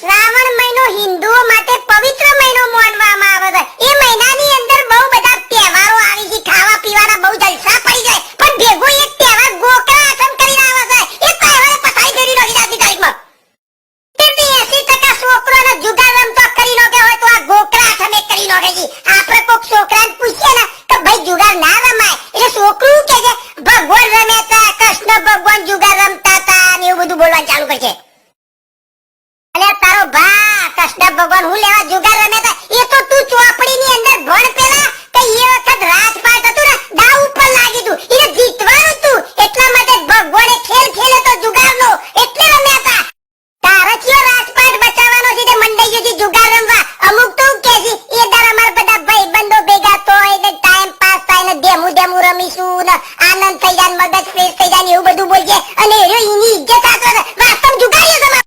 શ્રાવણ મહિનો હિન્દુઓ માટે પવિત્ર મહિનો માનવામાં આવે છે। એ મહિનાની અંદર બહુ બધા તહેવારો આવી છે, ખાવા પીવાના બહુ જલસા પડી જાય, પણ ભેગો એક તહેવાર ગોકળા આઠમ કરીને આવે છે। એ તહેવારે પસાઈ કરી નાખી આજની તારીખમાં 80% છોકરાને જુગાર રમતો કરી નાખે હોય તો આ ગોકળા આઠમ એક કરી નાખે છે। આપણે કોક છોકરાને પૂછીએ ને કે ભાઈ જુગાર ના રમાય, એટલે છોકરું કે છે ભગવાન રમ્યા હતા, કૃષ્ણ ભગવાન જુગાર રમતા હતા ને એવું બધું બોલવાનું ચાલુ કરશે। તારો ભા કૃષ્ણ ભગવાન હું લેવા જુગાર રમ્યા હતા, એ તો તું ચોપડીની અંદર ભણ પેલા કે એ વખત રાજપાટ હતું ને દાવ ઉપર લાગી તું, એને જીતવાનું તું, એટલા માટે ભગવાને ખેલ ખેલે તો જુગારનો એટલે રમ્યા હતા। તારા ચિયો રાજપાટ બચાવવાનો છે તે મંડળીઓથી જુગાર રમવા। અમુક તો કે છે એ દર અમાર બધા ભાઈબંધો ભેગા થાય ને ટાઈમ પાસ થાય ને ડેમુ રમીશું ને આનંદ થઈ જાય, મગજ ફ્રેશ થઈ જાય ને એવું બધું બોલજે, અને એની ઇજ્જત આપે વાસ્તવ જુગારીઓ તમારે।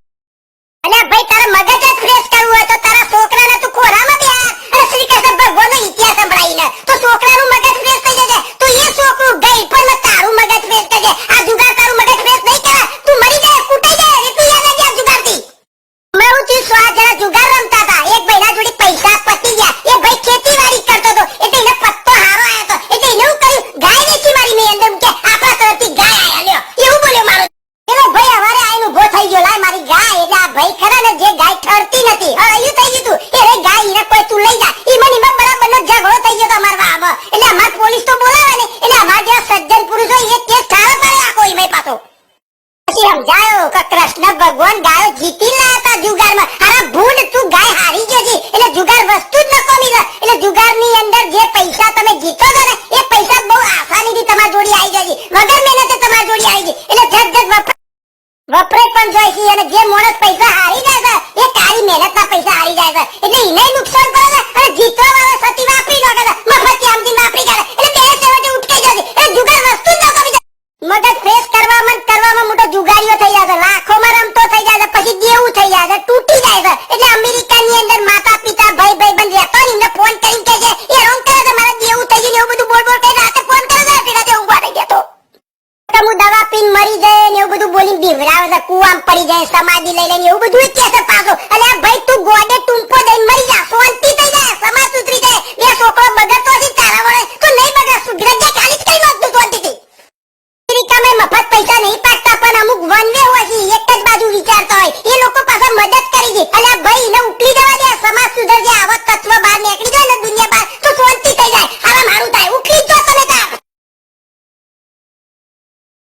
અને ભાઈ તારા મગજ જ ફ્રેશ કરવું હોય તો તારા છોકરાને તું ખોરામાં દે અને શ્રી કૃષ્ણ ભગવાનનો ઇતિહાસ સંભળાવીને તો છોકરાનું મગજ ફ્રેશ થઈ જશે। તો એ છોકરું ગઈ પણ તારું મગજ ફ્રેશ થઈ જાય। આ જુગાર તારું મગજ ફ્રેશ નહીં કરે, તું મરી જાય, કૂટાઈ જાય, એટલું યાદ રાખજે આ જુગારથી। હમણાં હું 100 જણા જુગાર રમતા હતા, એક ભાઈના જોડે પૈસા પતી ગયા, એ ભાઈ ખેતીવાડી કરતો હતો એટલે એને પત્તો હારો આવ્યો હતો, એટલે એને હું કર્યું ગાય વેચી મારી મેં અંદર કે આપણા તરફથી ગાય આયા લ્યો એવું બોલ્યો મારો। એટલે ભાઈ અમારે આઈને ઉભો થઈ ગયો, લાય મારી ગાય, એટલે આ ભાઈ ખરા ને જે ગાય ઠરતી નથી એવું થઈ ગયું એ રે ગાય ઈને કોઈ તું લઈ જા, ઈમન બરાબરનો ઝઘડો થઈ ગયો તો અમાર વામાં। એટલે અમાર પોલીસ તો બોલાવે ને, એટલે અમાર જે સજ્જન પુરુષ હોય એ કેસ ઠારો કરે આખો ઈમે પાછો। પછી સમજાયો કે કૃષ્ણ ભગવાન ગાયો જીતી લાયા હતા જુગારમાં। અરે ભૂંડ તું ગાય હારી ગઈ છે, એટલે જુગાર વસ્તુ જ નકોમી છે, એટલે જુગારની અંદર જે પૈસા તમે જીતો છો ને એ પૈસા બહુ આસાનીથી તમારી જોડે આવી જાય છે, વગર મહેનતે તમારી જોડે આવી જાય, એટલે જગ વપરાય પણ જાય છે। અને જે માણસ પૈસા હારી જાય છે એ તારી મહેનતના પૈસા હારી જાય છે, એટલે એને નુકસાન પડે છે, અને જીતવા વાળા સતી વાપરી નાખે છે, મફતી આમથી વાપરી કાઢે, એટલે બે છેવટે ઉઠકાઈ જાય છે। એ જુગાર વસ્તુ જ ન કમી જાય, મગજ ફ્રેશ કરવામાં મોટો જુગારીઓ થઈ જાય છે, લાખોમાં રમતો થઈ જાય છે, પછી દેવું થઈ જાય છે, તૂટી જાય છે। એટલે અમેરિકાની અંદર માતા પિતા ભાઈ ભાઈબંધ રહેતો ને એમને ફોન કરીને કહે છે એ રોંગ કરે છે, મારા દેવું થઈ ગયું એવું બધું બોલ કરી રાતે ફોન કરે છે, પેલા તે ઊંઘવા રહી જતો હું દવા પીને મરી જાય ને એવું બધું બોલીને બીવરાવે છે, કુવામાં પડી જાય, સમાધિ લઈ લઈને એવું બધું કે છે પાછો। એટલે ભાઈ તું ગોડે ટૂંપો દઈને મરી જા, શાંતિ થઈ જાય, સમાજ ઉતરી જાય, બે છોકરો બગડતો હશે તારા વડે તો નહીં બગડે, સુધરે જાય, ખાલી જ કઈ નાખતું શાંતિથી। અમેરિકામાં મફત પૈસા નહીં પાકતા, પણ અમુક વન વે હોય છે, એક જ બાજુ વિચારતા હોય, એ લોકો પાછા મદદ કરી દે। એટલે